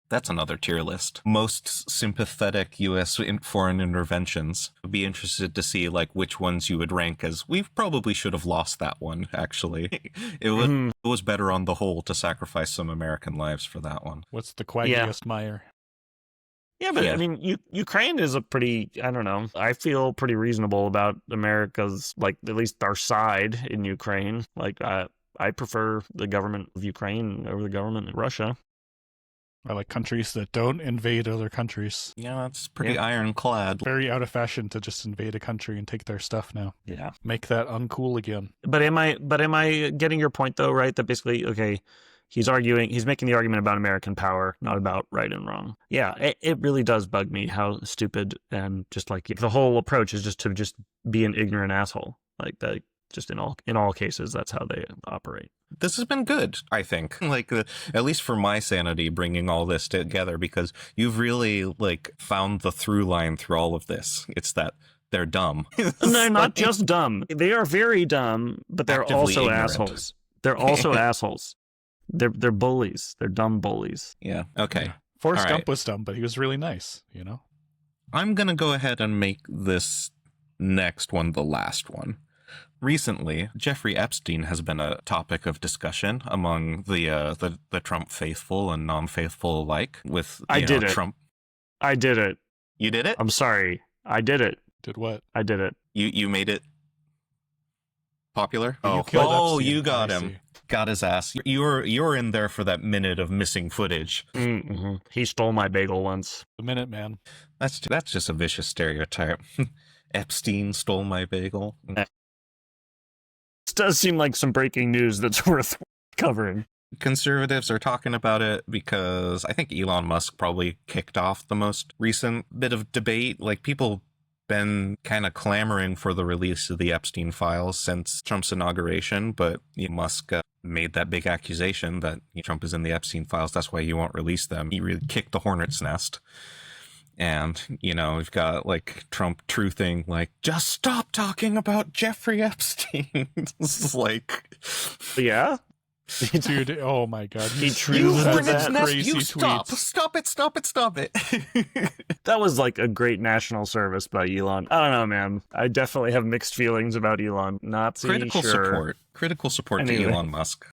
That's another tier list. Most sympathetic U.S. foreign interventions. I'd be interested to see like which ones you would rank as we probably should have lost that one, actually. It was better on the whole to sacrifice some American lives for that one. What's the quaggiest mire? Yeah, but I mean, Ukraine is a pretty, I don't know, I feel pretty reasonable about America's, like, at least our side in Ukraine. Like, I prefer the government of Ukraine over the government of Russia. I like countries that don't invade other countries. Yeah, that's pretty ironclad. Very out of fashion to just invade a country and take their stuff now. Yeah. Make that uncool again. But am I getting your point though, right? That basically, okay, he's making the argument about American power, not about right and wrong. Yeah, it really does bug me how stupid and just like the whole approach is just to just be an ignorant asshole. Like that. Just in all cases, that's how they operate. This has been good, I think. Like, at least for my sanity, bringing all this together, because you've really like found the through line through all of this. It's that they're dumb. And they're not just dumb; they are very dumb, but they're also assholes. They're also assholes. They're bullies. They're dumb bullies. Yeah. Okay. Yeah. Forrest Gump was dumb, but he was really nice. You know. I'm gonna go ahead and make this next one the last one. Recently, Jeffrey Epstein has been a topic of discussion among the Trump faithful and non-faithful alike. With Trump. I did it. You did it? I'm sorry. I did it. Did what? I did it. You made it popular? You got him. Got his ass. You're in there for that minute of missing footage. Mm-hmm. He stole my bagel once. The minute man. That's just a vicious stereotype. Epstein stole my bagel. This does seem like some breaking news that's worth covering. Conservatives are talking about it because I think Elon Musk probably kicked off the most recent bit of debate. Like, people been kind of clamoring for the release of the Epstein files since Trump's inauguration, but Musk made that big accusation that Trump is in the Epstein files. That's why he won't release them. He really kicked the hornet's nest. And, you know, we've got like Trump truthing, like, just stop talking about Jeffrey Epstein. This is like, Yeah. Dude, oh my god. He He's truthed that's that. crazy you stop, tweets. stop it. That was like a great national service by Elon. I don't know, man. I definitely have mixed feelings about Elon. Nazi, Critical sure. support Anyway. to Elon Musk.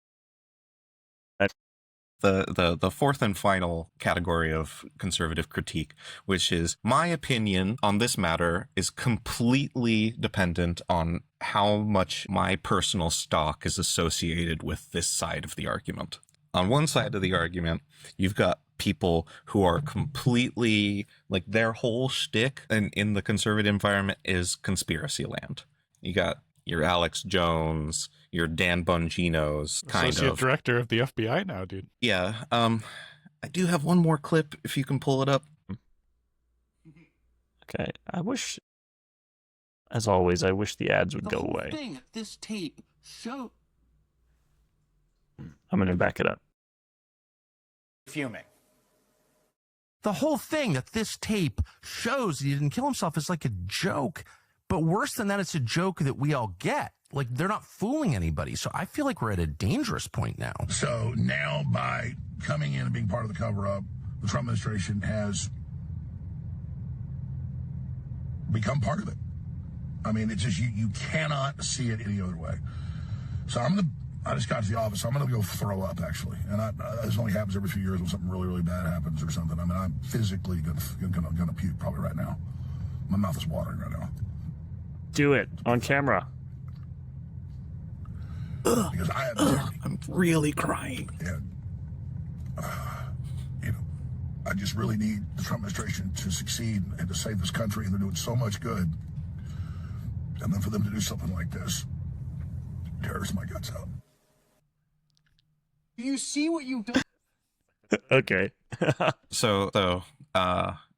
The fourth and final category of conservative critique, which is my opinion on this matter is completely dependent on how much my personal stock is associated with this side of the argument. On one side of the argument, you've got people who are completely, like, their whole shtick in the conservative environment is conspiracy land. You got your Alex Jones, your Dan Bongino's, kind Associate of. director of the FBI now, dude. Yeah. I do have one more clip if you can pull it up. Okay. I wish, as always, I wish the ads would go away. Thing, this tape show. I'm going to back it up. Fuming. The whole thing that this tape shows he didn't kill himself is like a joke. But worse than that, it's a joke that we all get. Like, they're not fooling anybody. So I feel like we're at a dangerous point now. So now, by coming in and being part of the cover-up, the Trump administration has become part of it. I mean, it's just, you cannot see it any other way. So I just got to the office. So I'm going to go throw up, actually. And this only happens every few years when something really, really bad happens or something. I mean, I'm physically going to puke probably right now. My mouth is watering right now. Do it on camera. Because I have I'm really crying. and you know, I just really need the Trump administration to succeed and to save this country, and they're doing so much good. And then for them to do something like this tears my guts out. Do you see what you've done? Okay. So,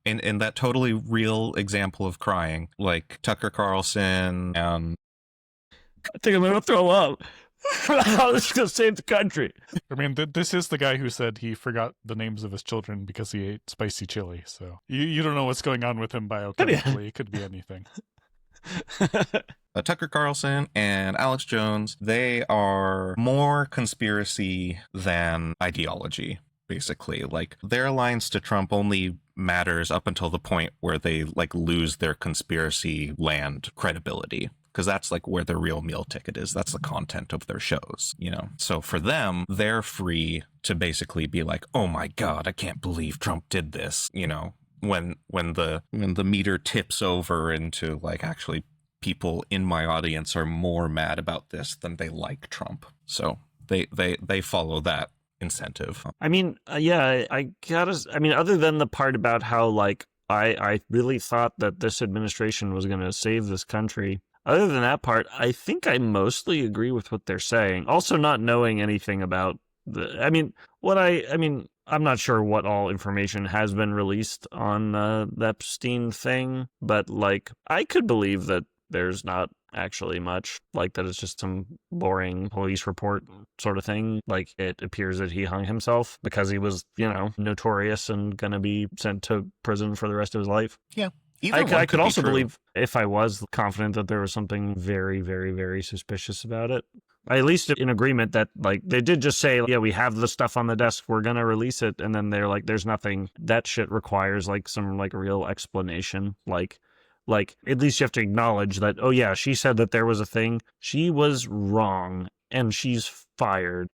in that totally real example of crying, like Tucker Carlson and I think I'm going to throw up. I'm just going to save the country. I mean, this is the guy who said he forgot the names of his children because he ate spicy chili. So you don't know what's going on with him biochemically. It could be anything. Tucker Carlson and Alex Jones, they are more conspiracy than ideology, basically. Like, their alliance to Trump only matters up until the point where they, like, lose their conspiracy land credibility. Because that's like where their real meal ticket is. That's the content of their shows, you know? So for them, they're free to basically be like, oh my God, I can't believe Trump did this, you know? When the meter tips over into, like, actually people in my audience are more mad about this than they like Trump. So they follow that incentive. I mean, yeah, I mean, other than the part about how, like, I really thought that this administration was going to save this country. Other than that part, I think I mostly agree with what they're saying. Also, not knowing anything about I'm not sure what all information has been released on the Epstein thing, but, like, I could believe that there's not actually much, like, that it's just some boring police report sort of thing. Like, it appears that he hung himself because he was, you know, notorious and gonna be sent to prison for the rest of his life. Yeah. I could also believe if I was confident that there was something very, very, very suspicious about it. At least in agreement that, like, they did just say, yeah, we have the stuff on the desk, we're going to release it. And then they're like, there's nothing. That shit requires, like, some, like, real explanation. Like, at least you have to acknowledge that, oh, yeah, she said that there was a thing. She was wrong and she's fired.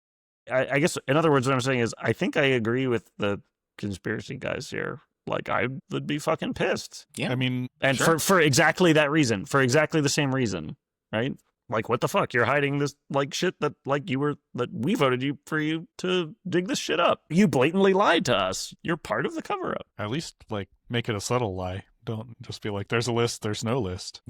I guess, in other words, what I'm saying is I think I agree with the conspiracy guys here. Like, I would be fucking pissed. Yeah. I mean, And Sure. for exactly that reason, for exactly the same reason, right? Like, what the fuck? You're hiding this, like, shit that, like, that we voted for you to dig this shit up. You blatantly lied to us. You're part of the cover up. at least, like, make it a subtle lie. Don't just be like, there's a list, there's no list.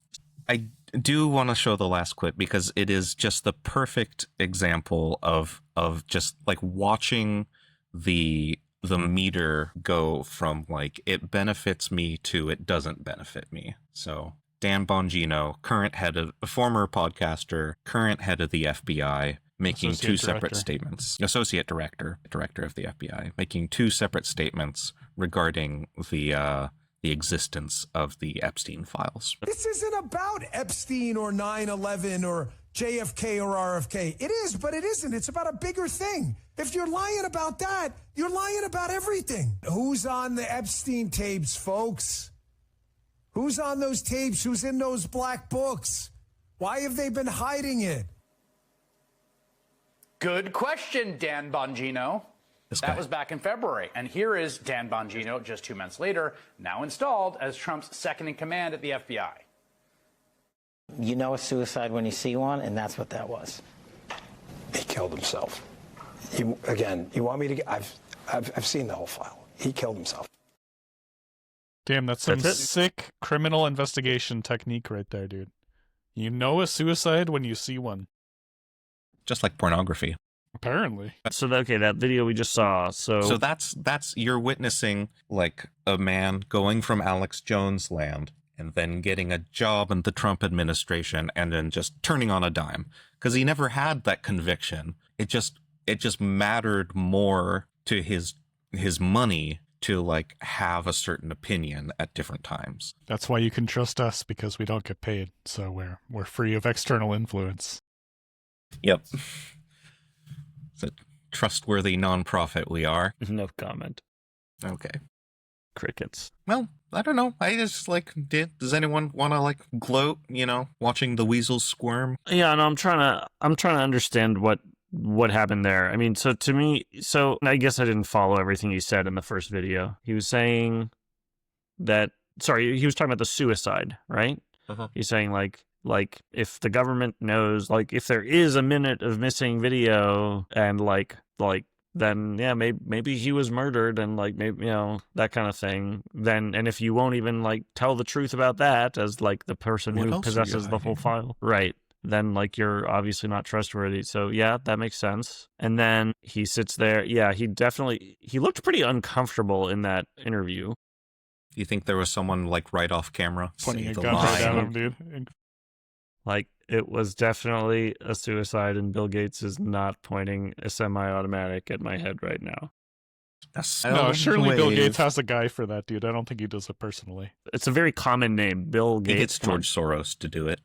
I do want to show the last clip because it is just the perfect example of just, like, watching the meter go from, like, it benefits me to it doesn't benefit me. So Dan Bongino, former podcaster, current head of the FBI, making Associate two separate director. statements. Associate director of the FBI, making two separate statements regarding the the existence of the Epstein files. This isn't about Epstein or 9/11 or JFK or RFK. It is, but it isn't. It's about a bigger thing. If you're lying about that, you're lying about everything. Who's on the Epstein tapes, folks? Who's on those tapes? Who's in those black books? Why have they been hiding it? Good question, Dan Bongino. That was back in February. And here is Dan Bongino just 2 months later, now installed as Trump's second in command at the FBI. You know a suicide when you see one, and that's what that was. He killed himself. You want me to? I've seen the whole file. He killed himself. Damn, that's some sick criminal investigation technique right there, dude. You know a suicide when you see one. Just like pornography. Apparently. So that video we just saw. So that's you're witnessing like a man going from Alex Jones land and then getting a job in the Trump administration and then just turning on a dime because he never had that conviction. It just mattered more to his money to like have a certain opinion at different times. That's why you can trust us, because we don't get paid, so we're free of external influence. Yep. It's a trustworthy nonprofit we are. No comment. Okay. Crickets. Well, I don't know. I just does anyone want to like gloat, watching the weasels squirm? Yeah, no, I'm trying to understand what happened there. I mean, so to me, I guess I didn't follow everything he said in the first video. He was saying that, he was talking about the suicide, right? Uh-huh. He's saying like if the government knows, like if there is a minute of missing video and then yeah, maybe he was murdered and like maybe that kind of thing. Then and if you won't even like tell the truth about that as like the person who possesses the whole file, right? Then like you're obviously not trustworthy. So yeah, that makes sense. And then he sits there. Yeah, he looked pretty uncomfortable in that interview. You think there was someone like right off camera pointing a gun right at him, dude? Like, it was definitely a suicide, and Bill Gates is not pointing a semi-automatic at my head right now. No, surely Bill Gates has a guy for that, dude. I don't think he does it personally. It's a very common name, Bill Gates. He gets George Soros to do it.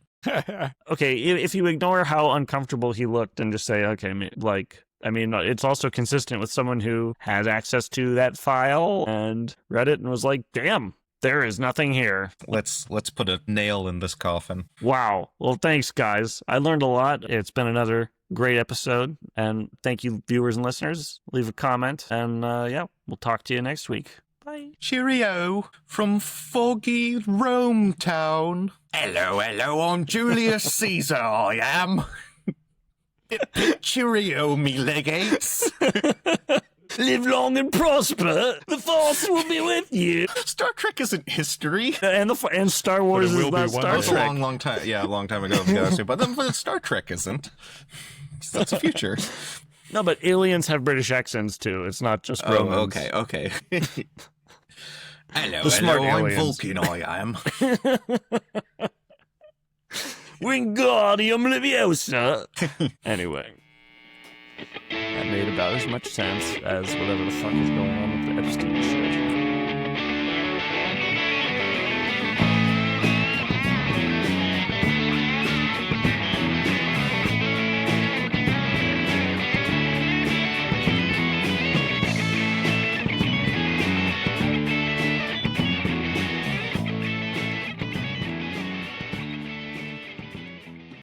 Okay, if you ignore how uncomfortable he looked and just say, okay, it's also consistent with someone who has access to that file and read it and was like, damn. There is nothing here. Let's put a nail in this coffin. Wow. Well, thanks, guys. I learned a lot. It's been another great episode. And thank you, viewers and listeners. Leave a comment. And we'll talk to you next week. Bye. Cheerio from foggy Rome town. Hello, I'm Julius Caesar, I am. Cheerio, me legates. Live long and prosper. The Force will be with you. Star Trek isn't history, and Star Wars is not Star Trek. A long time. Yeah, a long time ago. But Star Trek isn't. That's the future. No, but aliens have British accents too. It's not just Romans. Okay. Hello, I'm aliens. Vulcan. I am. Wingardium Leviosa. Anyway. That made about as much sense as whatever the fuck is going on with the Epstein shit.